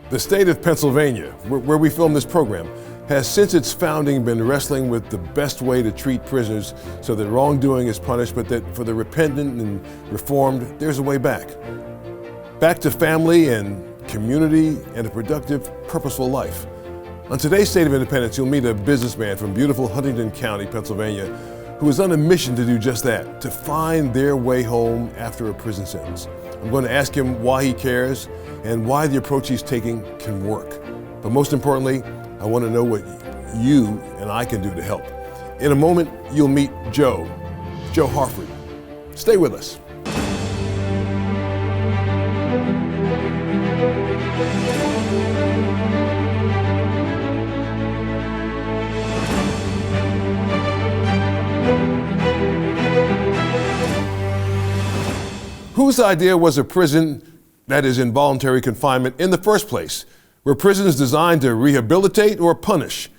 The state of Pennsylvania, where we film this program, has since its founding been wrestling with the best way to treat prisoners so that wrongdoing is punished, but that for the repentant and reformed, there's a way back. Back to family and community and a productive, purposeful life. On today's State of Independence, you'll meet a businessman from beautiful Huntington County, Pennsylvania, who is on a mission to do just that, to find their way home after a prison sentence. I'm going to ask him why he cares and why the approach he's taking can work. But most importantly, I want to know what you and I can do to help. In a moment, you'll meet Joe Harford. Stay with us. Whose idea was a prison that is involuntary confinement in the first place? Were prisons designed to rehabilitate or punish?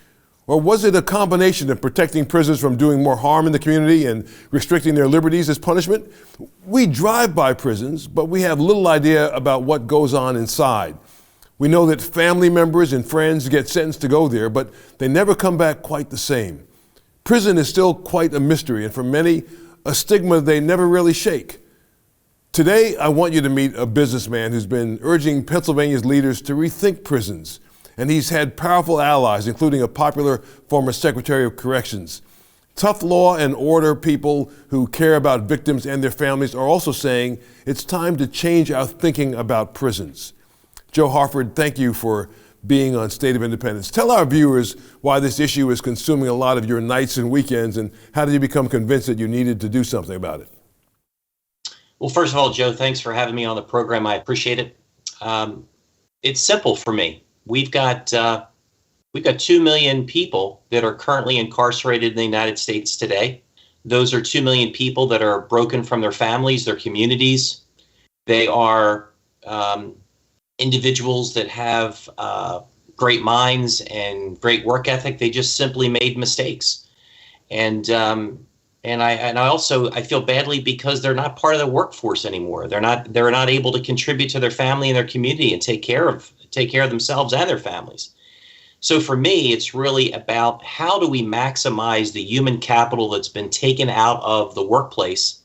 Or was it a combination of protecting prisoners from doing more harm in the community and restricting their liberties as punishment? We drive by prisons, but we have little idea about what goes on inside. We know that family members and friends get sentenced to go there, but they never come back quite the same. Prison is still quite a mystery, and for many, a stigma they never really shake. Today, I want you to meet a businessman who's been urging Pennsylvania's leaders to rethink prisons. And he's had powerful allies, including a popular former Secretary of Corrections. Tough law and order people who care about victims and their families are also saying it's time to change our thinking about prisons. Joe Harford, thank you for being on State of Independence. Tell our viewers why this issue is consuming a lot of your nights and weekends, and how did you become convinced that you needed to do something about it? Well, first of all, Joe, thanks for having me on the program. I appreciate it. It's simple for me. We've got 2 million people that are currently incarcerated in the United States today. Those are 2 million people that are broken from their families, their communities. They are individuals that have great minds and great work ethic. They just simply made mistakes. And I feel badly because they're not part of the workforce anymore. They're not able to contribute to their family and their community and take care of themselves and their families. So for me, it's really about how do we maximize the human capital that's been taken out of the workplace?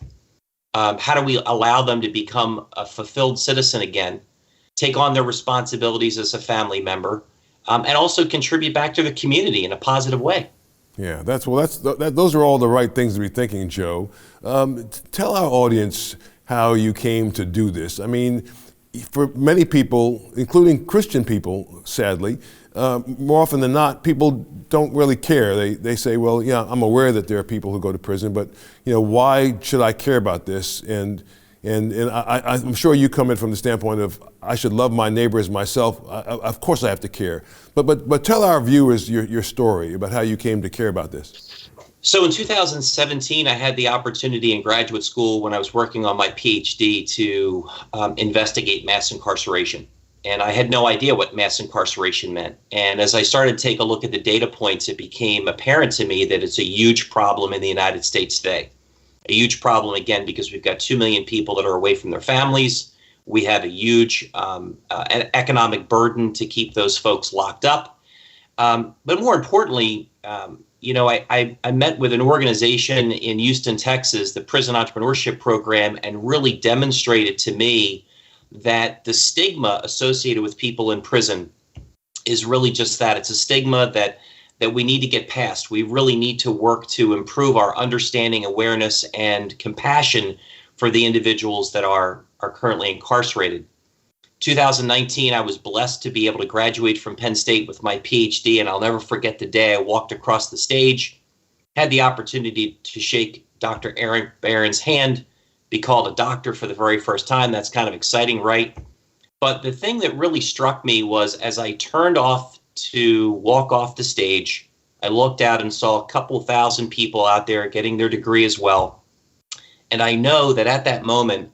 How do we allow them to become a fulfilled citizen again, take on their responsibilities as a family member, and also contribute back to the community in a positive way? Yeah, those are all the right things to be thinking, Joe. Tell our audience how you came to do this. I mean, for many people, including Christian people, sadly, more often than not, people don't really care. They say, well, yeah, I'm aware that there are people who go to prison, but why should I care about this? And I'm sure you come in from the standpoint of I should love my neighbor as myself. Of course I have to care. But tell our viewers your story about how you came to care about this. So in 2017, I had the opportunity in graduate school when I was working on my PhD to investigate mass incarceration. And I had no idea what mass incarceration meant. And as I started to take a look at the data points, it became apparent to me that it's a huge problem in the United States today. A huge problem, again, because we've got 2 million people that are away from their families. We have a huge economic burden to keep those folks locked up. But more importantly, I met with an organization in Houston, Texas, the Prison Entrepreneurship Program, and really demonstrated to me that the stigma associated with people in prison is really just that. It's a stigma that we need to get past. We really need to work to improve our understanding, awareness, and compassion for the individuals that are currently incarcerated. 2019, I was blessed to be able to graduate from Penn State with my PhD, and I'll never forget the day I walked across the stage, had the opportunity to shake Dr. Aaron Barron's hand, be called a doctor for the very first time. That's kind of exciting, right? But the thing that really struck me was as I turned off to walk off the stage, I looked out and saw a couple thousand people out there getting their degree as well. And I know that at that moment,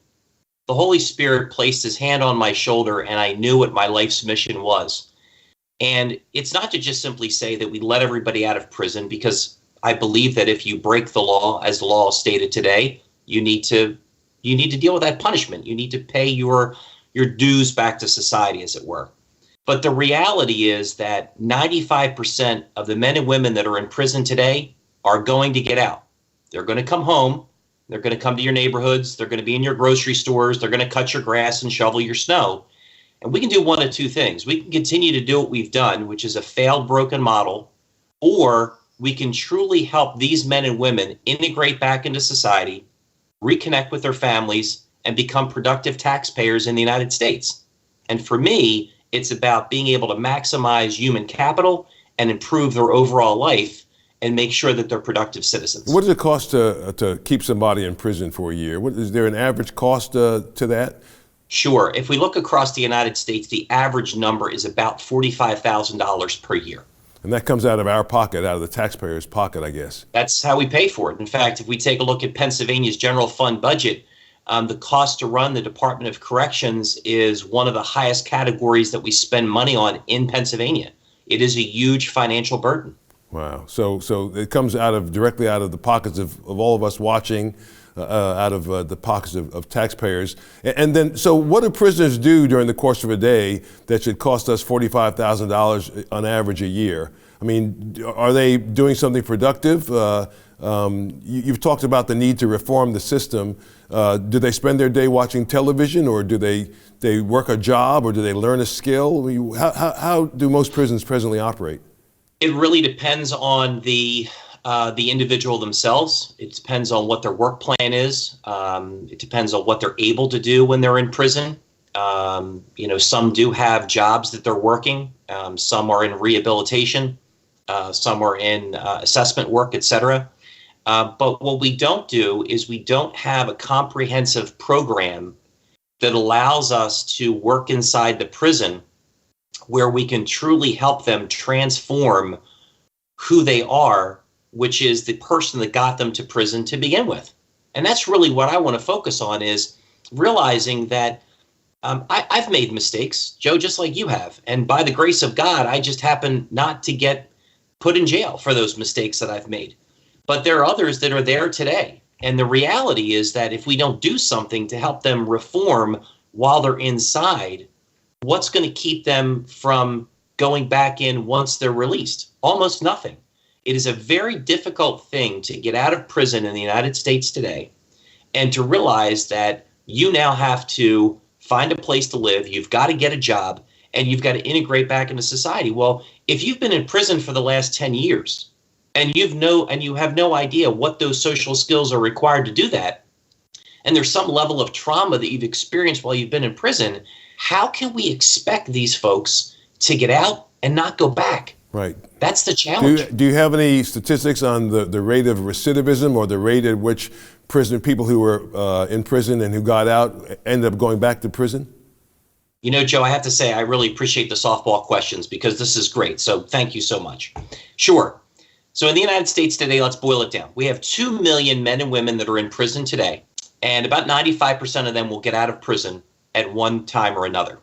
the Holy Spirit placed his hand on my shoulder and I knew what my life's mission was. And it's not to just simply say that we let everybody out of prison, because I believe that if you break the law, as the law is stated today, you need to deal with that punishment. You need to pay your dues back to society, as it were. But the reality is that 95% of the men and women that are in prison today are going to get out. They're going to come home. They're going to come to your neighborhoods. They're going to be in your grocery stores. They're going to cut your grass and shovel your snow. And we can do one of two things. We can continue to do what we've done, which is a failed, broken model, or we can truly help these men and women integrate back into society, reconnect with their families, and become productive taxpayers in the United States. And for me, it's about being able to maximize human capital and improve their overall life and make sure that they're productive citizens. What does it cost to keep somebody in prison for a year? Is there an average cost to that? Sure. If we look across the United States, the average number is about $45,000 per year. And that comes out of our pocket, out of the taxpayer's pocket, I guess. That's how we pay for it. In fact, if we take a look at Pennsylvania's general fund budget, the cost to run the Department of Corrections is one of the highest categories that we spend money on in Pennsylvania. It is a huge financial burden. Wow. So it comes directly out of the pockets of all of us watching, out of the pockets of taxpayers. And then, so what do prisoners do during the course of a day that should cost us $45,000 on average a year? I mean, are they doing something productive? You've talked about the need to reform the system. Do they spend their day watching television, or do they work a job, or do they learn a skill? I mean, how do most prisons presently operate? It really depends on the individual themselves. It depends on what their work plan is. It depends on what they're able to do when they're in prison. Some do have jobs that they're working. Some are in rehabilitation. Some are in assessment work, et cetera. But what we don't do is we don't have a comprehensive program that allows us to work inside the prison where we can truly help them transform who they are, which is the person that got them to prison to begin with. And that's really what I want to focus on, is realizing that I've made mistakes, Joe, just like you have. And by the grace of God, I just happen not to get put in jail for those mistakes that I've made. But there are others that are there today. And the reality is that if we don't do something to help them reform while they're inside, what's going to keep them from going back in once they're released? Almost nothing. It is a very difficult thing to get out of prison in the United States today and to realize that you now have to find a place to live, you've got to get a job, and you've got to integrate back into society. Well, if you've been in prison for the last 10 years and you have no idea what those social skills are required to do that, and there's some level of trauma that you've experienced while you've been in prison, how can we expect these folks to get out and not go back? Right. That's the challenge. Do you have any statistics on the rate of recidivism, or the rate at which people who were in prison and who got out ended up going back to prison? You know, Joe, I have to say I really appreciate the softball questions, because this is great. So thank you so much. Sure. So in the United States today, let's boil it down. We have 2 million men and women that are in prison today, and about 95% of them will get out of prison at one time or another.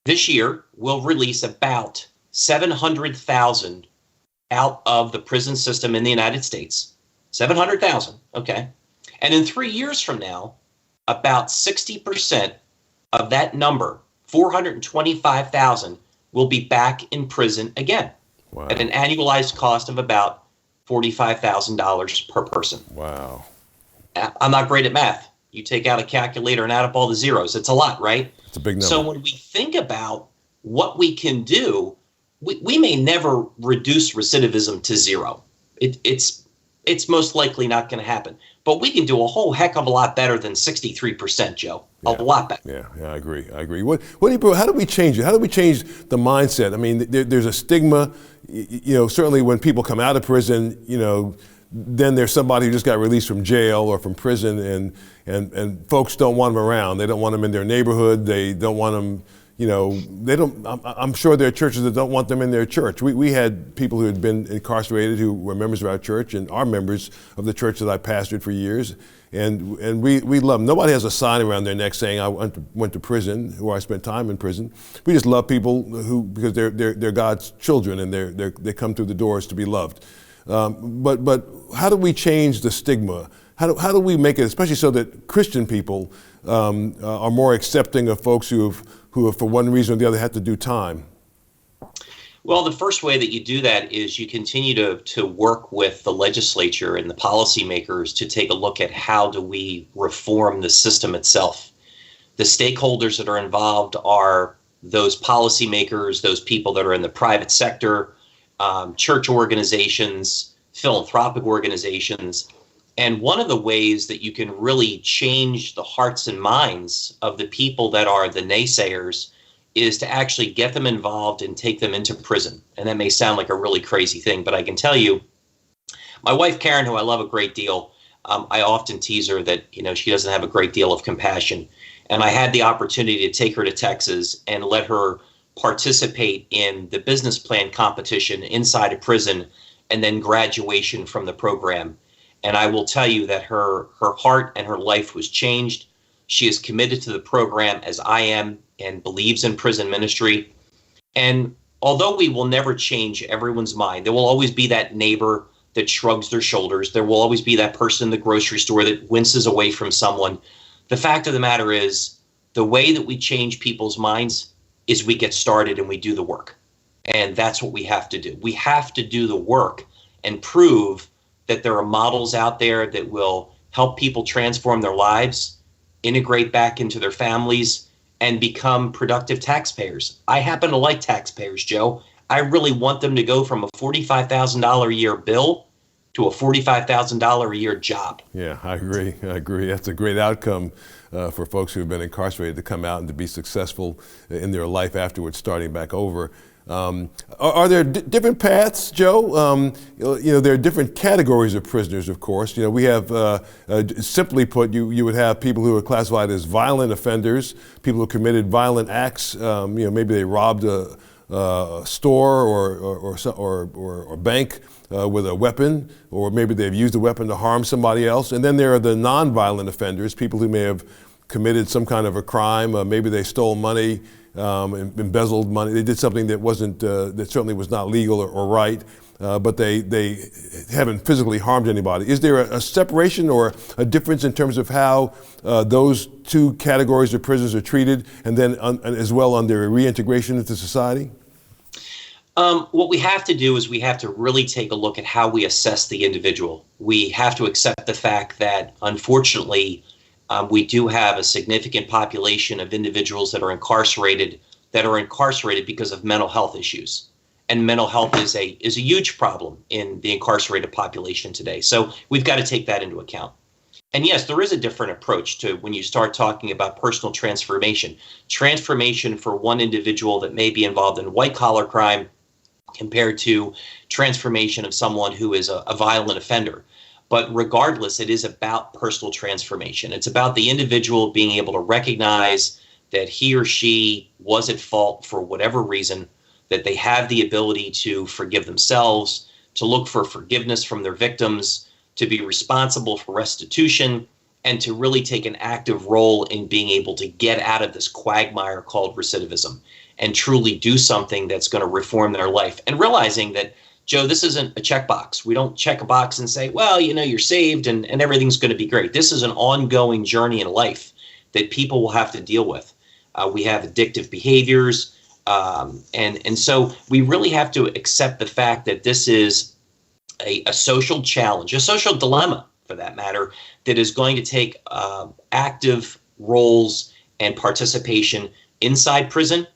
This year, we'll release about 700,000 out of the prison system in the United States. 700,000, okay. And in 3 years from now, about 60% of that number, 425,000, will be back in prison again. Wow. At an annualized cost of about $45,000 per person. Wow. I'm not great at math. You take out a calculator and add up all the zeros. It's a lot, right? It's a big number. So when we think about what we can do, we may never reduce recidivism to zero. It's most likely not going to happen. But we can do a whole heck of a lot better than 63%, Joe. Yeah. A lot better. Yeah, I agree. How do we change it? How do we change the mindset? I mean, there's a stigma. Certainly when people come out of prison, then there's somebody who just got released from jail or from prison, and folks don't want them around. They don't want them in their neighborhood. They don't want them. I'm sure there are churches that don't want them in their church. We had people who had been incarcerated who were members of our church and are members of the church that I pastored for years, and we love them. Nobody has a sign around their neck saying I went to prison or I spent time in prison. We just love people because they're God's children, and they come through the doors to be loved. But how do we change the stigma? how do we make it, especially so that Christian people are more accepting of folks who have for one reason or the other had to do time? Well, the first way that you do that is you continue to work with the legislature and the policymakers to take a look at how do we reform the system itself. The stakeholders that are involved are those policymakers, those people that are in the private sector, church organizations, philanthropic organizations. And one of the ways that you can really change the hearts and minds of the people that are the naysayers is to actually get them involved and take them into prison. And that may sound like a really crazy thing, but I can tell you, my wife, Karen, who I love a great deal, I often tease her that, she doesn't have a great deal of compassion. And I had the opportunity to take her to Texas and let her participate in the business plan competition inside a prison and then graduation from the program. And I will tell you that her heart and her life was changed. She is committed to the program as I am and believes in prison ministry. And although we will never change everyone's mind, there will always be that neighbor that shrugs their shoulders. There will always be that person in the grocery store that winces away from someone. The fact of the matter is, the way that we change people's minds is we get started and we do the work. And that's what we have to do. We have to do the work and prove that there are models out there that will help people transform their lives, integrate back into their families, and become productive taxpayers. I happen to like taxpayers, Joe. I really want them to go from a $45,000 a year bill to a $45,000 a year job. Yeah, I agree. That's a great outcome for folks who have been incarcerated to come out and to be successful in their life afterwards, starting back over. Are there different paths, Joe? There are different categories of prisoners, of course. We have, simply put, you would have people who are classified as violent offenders, people who committed violent acts. Maybe they robbed a store or bank with a weapon, or maybe they've used a weapon to harm somebody else. And then there are the non-violent offenders, people who may have committed some kind of a crime. Maybe they stole money, embezzled money. They did something that that certainly was not legal or right, but they haven't physically harmed anybody. Is there a separation or a difference in terms of how those two categories of prisoners are treated, and then as well on their reintegration into society? What we have to do is we have to really take a look at how we assess the individual. We have to accept the fact that, unfortunately, we do have a significant population of individuals that are incarcerated because of mental health issues. And mental health is a huge problem in the incarcerated population today. So we've got to take that into account. And yes, there is a different approach to when you start talking about personal transformation. Transformation for one individual that may be involved in white collar crime compared to transformation of someone who is a violent offender. But regardless, it is about personal transformation. It's about the individual being able to recognize that he or she was at fault for whatever reason, that they have the ability to forgive themselves, to look for forgiveness from their victims, to be responsible for restitution, and to really take an active role in being able to get out of this quagmire called recidivism and truly do something that's going to reform their life. And realizing that, Joe, this isn't a checkbox. We don't check a box and say, well, you're saved and everything's going to be great. This is an ongoing journey in life that people will have to deal with. We have addictive behaviors. And so we really have to accept the fact that this is a social challenge, a social dilemma for that matter, that is going to take active roles and participation inside prison,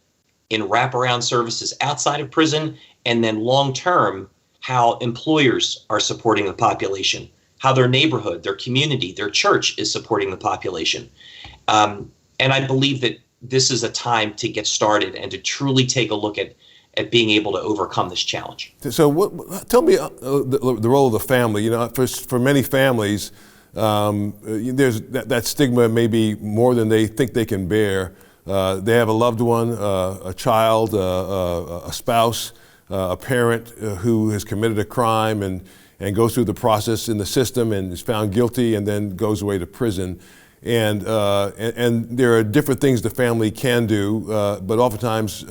in wraparound services outside of prison, and then long-term, how employers are supporting the population, how their neighborhood, their community, their church is supporting the population. And I believe that this is a time to get started and to truly take a look at being able to overcome this challenge. So tell me the role of the family. For many families, there's that stigma may be more than they think they can bear. They have a loved one, a child, a spouse, a parent who has committed a crime and goes through the process in the system and is found guilty and then goes away to prison. And there are different things the family can do, but oftentimes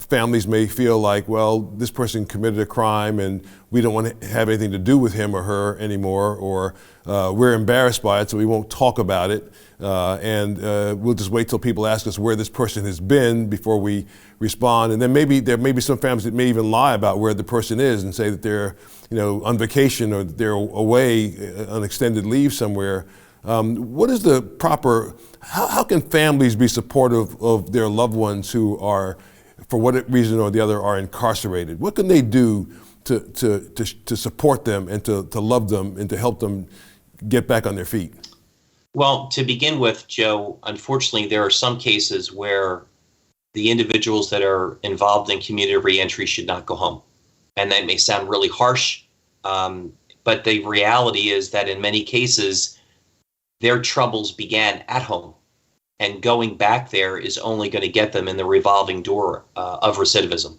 families may feel like, well, this person committed a crime and we don't want to have anything to do with him or her anymore, or we're embarrassed by it, so we won't talk about it. And we'll just wait till people ask us where this person has been before we respond. And then there may be some families that may even lie about where the person is and say that they're, on vacation or they're away on extended leave somewhere. What is the proper? How can families be supportive of their loved ones who are, for what reason or the other, are incarcerated? What can they do to support them and to love them and to help them get back on their feet? Well, to begin with, Joe, unfortunately, there are some cases where the individuals that are involved in community reentry should not go home. And that may sound really harsh, but the reality is that in many cases, their troubles began at home. And going back there is only going to get them in the revolving door of recidivism.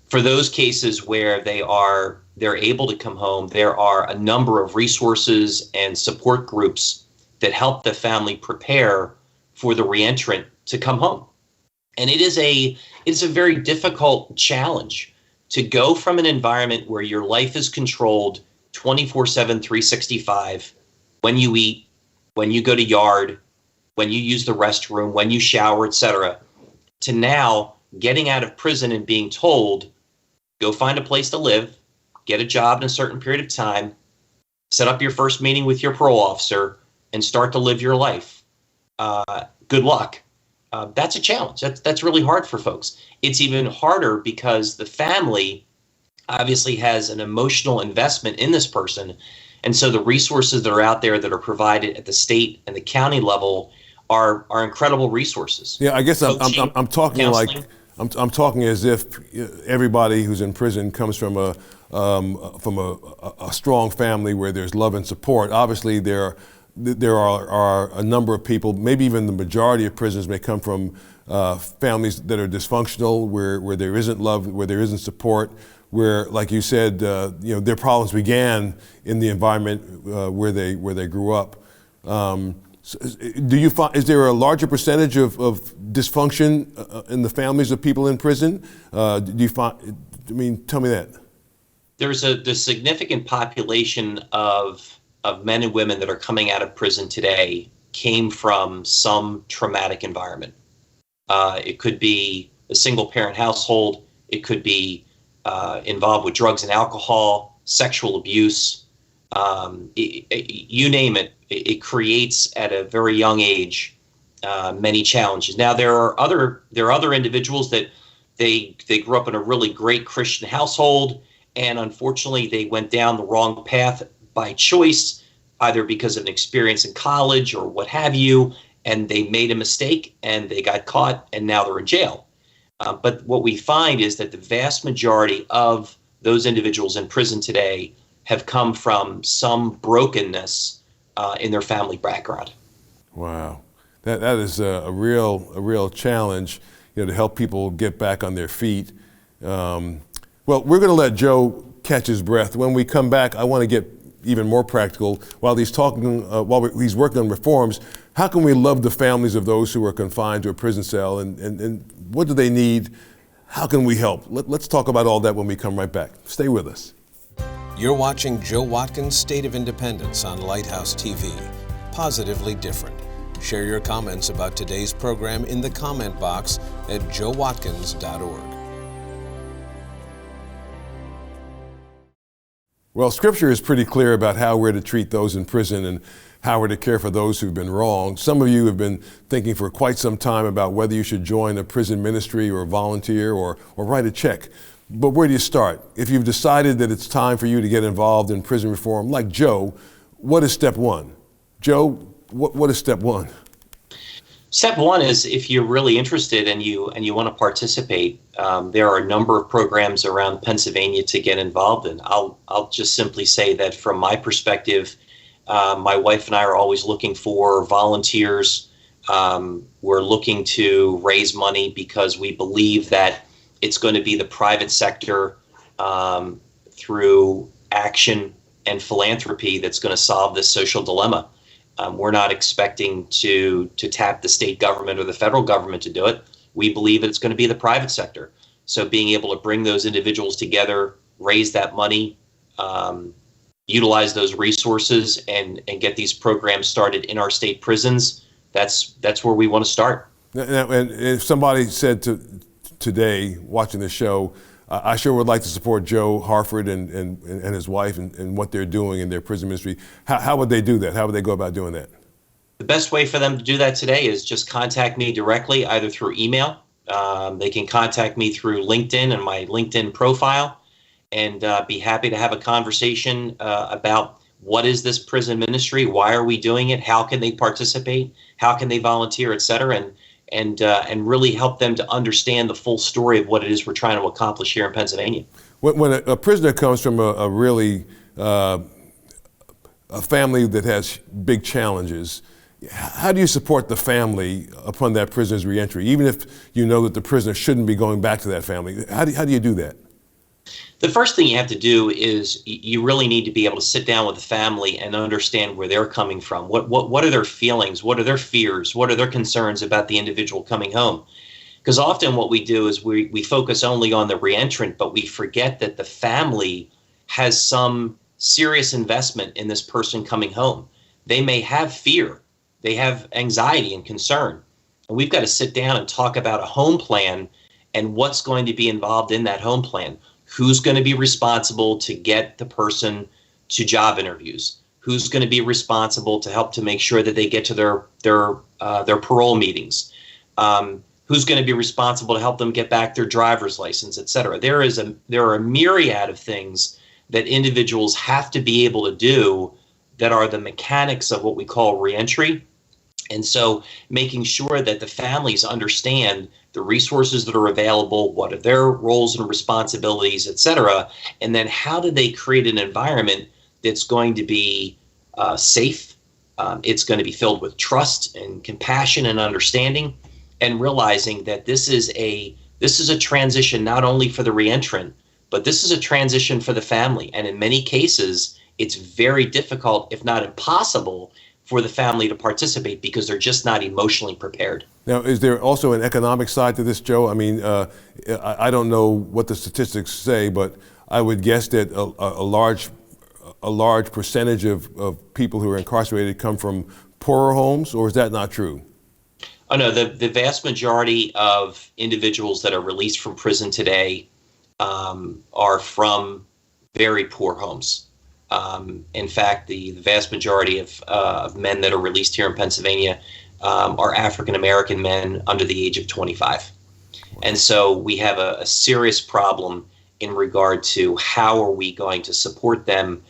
For those cases where they're able to come home, there are a number of resources and support groups that help the family prepare for the reentrant to come home. And it's a very difficult challenge to go from an environment where your life is controlled 24/7, 365, when you eat, when you go to yard, when you use the restroom, when you shower, etc., to now getting out of prison and being told, go find a place to live, get a job in a certain period of time, set up your first meeting with your parole officer, and start to live your life. Good luck. That's a challenge. That's really hard for folks. It's even harder because the family obviously has an emotional investment in this person. And so the resources that are out there that are provided at the state and the county level are incredible resources. Yeah, I guess I'm talking counseling. I'm talking as if everybody who's in prison comes from a strong family where there's love and support. Obviously, there are a number of people, maybe even the majority of prisoners may come from families that are dysfunctional, where there isn't love, where there isn't support, where, like you said, their problems began in the environment where they grew up. Do you find, is there a larger percentage of dysfunction in the families of people in prison? Do you find? I mean, tell me that. There's the significant population of men and women that are coming out of prison today came from some traumatic environment. It could be a single parent household. It could be involved with drugs and alcohol, sexual abuse, you name it. It creates at a very young age many challenges. Now there are other individuals that they grew up in a really great Christian household, and unfortunately they went down the wrong path by choice, either because of an experience in college or what have you, and they made a mistake and they got caught and now they're in jail. But what we find is that the vast majority of those individuals in prison today have come from some brokenness in their family background. Wow, that is a real challenge, to help people get back on their feet. Well, we're going to let Joe catch his breath. When we come back, I want to get even more practical. While he's he's working on reforms, how can we love the families of those who are confined to a prison cell, and what do they need? How can we help? Let's talk about all that when we come right back. Stay with us. You're watching Joe Watkins' State of Independence on Lighthouse TV. Positively different. Share your comments about today's program in the comment box at joewatkins.org. Well, Scripture is pretty clear about how we're to treat those in prison and how we're to care for those who've been wronged. Some of you have been thinking for quite some time about whether you should join a prison ministry or volunteer or write a check. But where do you start? If you've decided that it's time for you to get involved in prison reform, like Joe, what is step one? Joe, what is step one? Step one is, if you're really interested and you want to participate, there are a number of programs around Pennsylvania to get involved in. I'll just simply say that from my perspective, my wife and I are always looking for volunteers. We're looking to raise money because we believe that it's going to be the private sector through action and philanthropy that's going to solve this social dilemma. We're not expecting to tap the state government or the federal government to do it. We believe it's going to be the private sector. So being able to bring those individuals together, raise that money, utilize those resources, and get these programs started in our state prisons, that's where we want to start. And if somebody said today, watching the show, I sure would like to support Joe Harford and his wife and what they're doing in their prison ministry, how would they do that? How would they go about doing that? The best way for them to do that today is just contact me directly, either through email. They can contact me through LinkedIn and my LinkedIn profile, and be happy to have a conversation about what is this prison ministry, why are we doing it, how can they participate, how can they volunteer, et cetera, and really help them to understand the full story of what it is we're trying to accomplish here in Pennsylvania. When a prisoner comes from a really a family that has big challenges, how do you support the family upon that prisoner's reentry, even if you know that the prisoner shouldn't be going back to that family? How do you do that? The first thing you have to do is you really need to be able to sit down with the family and understand where they're coming from. What are their feelings? What are their fears? What are their concerns about the individual coming home? Because often what we do is we focus only on the reentrant, but we forget that the family has some serious investment in this person coming home. They may have fear. They have anxiety and concern. And we've got to sit down and talk about a home plan and what's going to be involved in that home plan. Who's going to be responsible to get the person to job interviews? Who's going to be responsible to help to make sure that they get to their parole meetings? Who's going to be responsible to help them get back their driver's license, et cetera? There are a myriad of things that individuals have to be able to do that are the mechanics of what we call reentry. And so making sure that the families understand the resources that are available, what are their roles and responsibilities, et cetera, and then how do they create an environment that's going to be safe, it's going to be filled with trust and compassion and understanding, and realizing that this is a transition not only for the reentrant, but this is a transition for the family. And in many cases, it's very difficult, if not impossible, for the family to participate because they're just not emotionally prepared. Now, is there also an economic side to this, Joe? I mean, I don't know what the statistics say, but I would guess that a large percentage of people who are incarcerated come from poorer homes, or is that not true? Oh, no, the vast majority of individuals that are released from prison today are from very poor homes. In fact, the vast majority of men that are released here in Pennsylvania are African-American men under the age of 25. And so we have a serious problem in regard to how are we going to support them.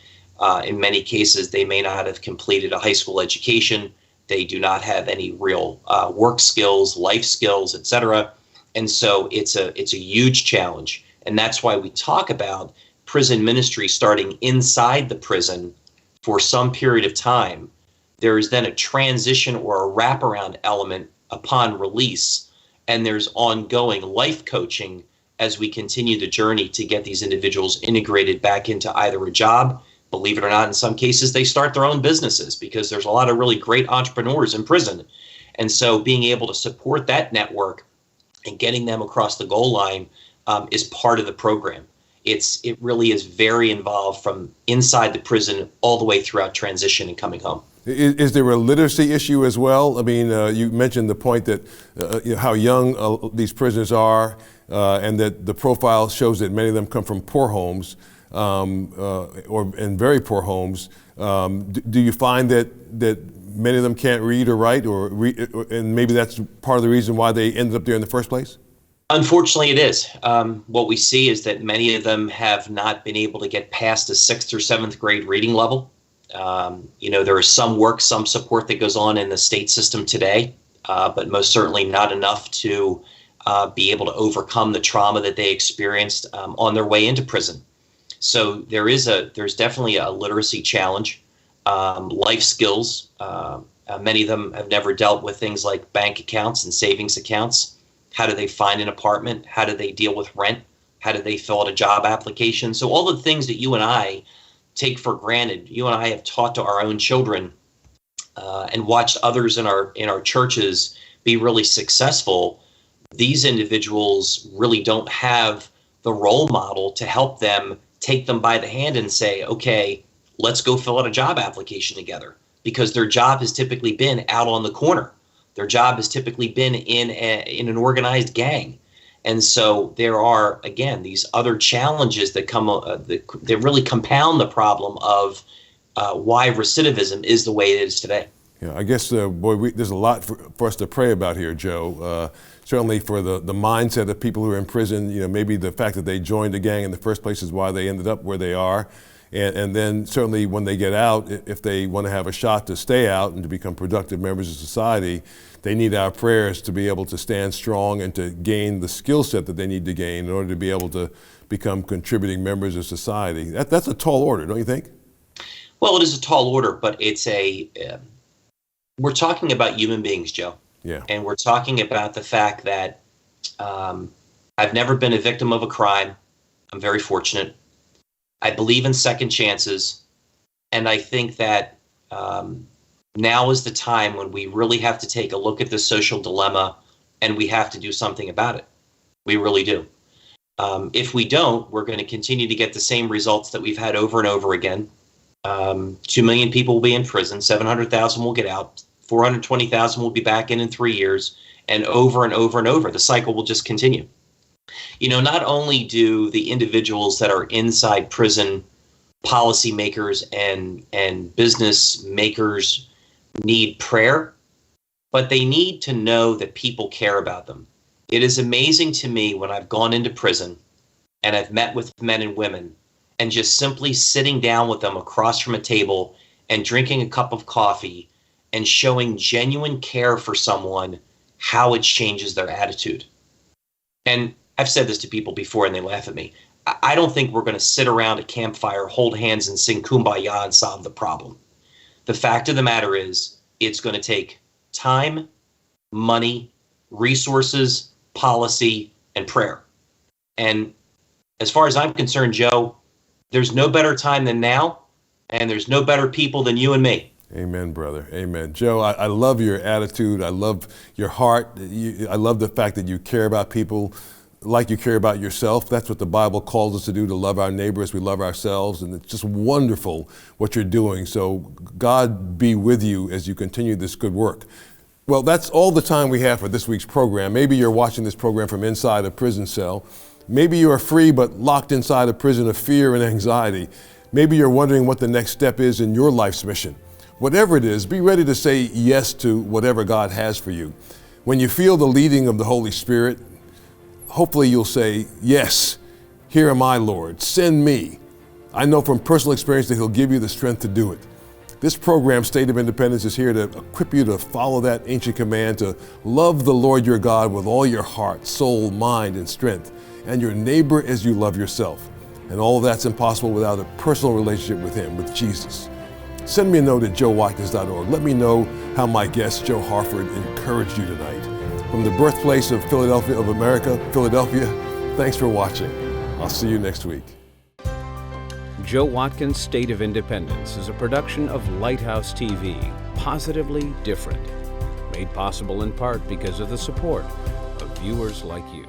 In many cases, they may not have completed a high school education. They do not have any real work skills, life skills, et cetera. And so it's a huge challenge. And that's why we talk about prison ministry starting inside the prison for some period of time. There is then a transition or a wraparound element upon release, and there's ongoing life coaching as we continue the journey to get these individuals integrated back into either a job. Believe it or not, in some cases, they start their own businesses because there's a lot of really great entrepreneurs in prison. And so being able to support that network and getting them across the goal line is part of the program. It really is very involved from inside the prison all the way throughout transition and coming home. Is there a literacy issue as well? I mean, you mentioned the point that how young these prisoners are, and that the profile shows that many of them come from poor homes, or in very poor homes. Do you find that many of them can't read or write, and maybe that's part of the reason why they ended up there in the first place? Unfortunately, it is. What we see is that many of them have not been able to get past a 6th or 7th grade reading level. There is some work, some support that goes on in the state system today, but most certainly not enough to be able to overcome the trauma that they experienced on their way into prison. So there's definitely a literacy challenge, life skills. Many of them have never dealt with things like bank accounts and savings accounts. How do they find an apartment? How do they deal with rent? How do they fill out a job application? So all the things that you and I take for granted, you and I have taught to our own children and watched others in our churches be really successful. these individuals really don't have the role model to help them, take them by the hand and say, okay, let's go fill out a job application together, because their job has typically been out on the corner. Their job has typically been in an organized gang. And so there are, again, these other challenges that come that really compound the problem of why recidivism is the way it is today. Yeah, I guess, there's a lot for us to pray about here, Joe. Certainly for the mindset of people who are in prison, maybe the fact that they joined a gang in the first place is why they ended up where they are. And then certainly when they get out, if they want to have a shot to stay out and to become productive members of society, they need our prayers to be able to stand strong and to gain the skill set that they need to gain in order to be able to become contributing members of society. That's a tall order, don't you think? Well, it is a tall order, but it's we're talking about human beings, Joe. Yeah. And we're talking about the fact that I've never been a victim of a crime. I'm very fortunate. I believe in second chances. And I think that now is the time when we really have to take a look at this social dilemma, and we have to do something about it. We really do. If we don't, we're going to continue to get the same results that we've had over and over again. 2 million people will be in prison, 700,000 will get out, 420,000 will be back in 3 years, and over and over and over. The cycle will just continue. Not only do the individuals that are inside prison, policymakers and business makers, need prayer, but they need to know that people care about them. It is amazing to me when I've gone into prison and I've met with men and women, and just simply sitting down with them across from a table and drinking a cup of coffee and showing genuine care for someone, how it changes their attitude. And I've said this to people before and they laugh at me. I don't think we're going to sit around a campfire, hold hands and sing Kumbaya and solve the problem. The fact of the matter is, it's going to take time, money, resources, policy, and prayer. And as far as I'm concerned, Joe, there's no better time than now, and there's no better people than you and me. Amen, brother. Amen. Joe, I love your attitude. I love your heart. I love the fact that you care about people like you care about yourself. That's what the Bible calls us to do, to love our neighbor as we love ourselves. And it's just wonderful what you're doing. So God be with you as you continue this good work. Well, that's all the time we have for this week's program. Maybe you're watching this program from inside a prison cell. Maybe you are free but locked inside a prison of fear and anxiety. Maybe you're wondering what the next step is in your life's mission. Whatever it is, be ready to say yes to whatever God has for you. When you feel the leading of the Holy Spirit, hopefully you'll say, yes, here am I, Lord, send me. I know from personal experience that He'll give you the strength to do it. This program, State of Independence, is here to equip you to follow that ancient command to love the Lord your God with all your heart, soul, mind, and strength, and your neighbor as you love yourself. And all of that's impossible without a personal relationship with Him, with Jesus. Send me a note at joewatkins.org. Let me know how my guest, Joe Harford, encouraged you tonight. From the birthplace of Philadelphia, of America, Philadelphia, thanks for watching. I'll see you next week. Joe Watkins' State of Independence is a production of Lighthouse TV, positively different. Made possible in part because of the support of viewers like you.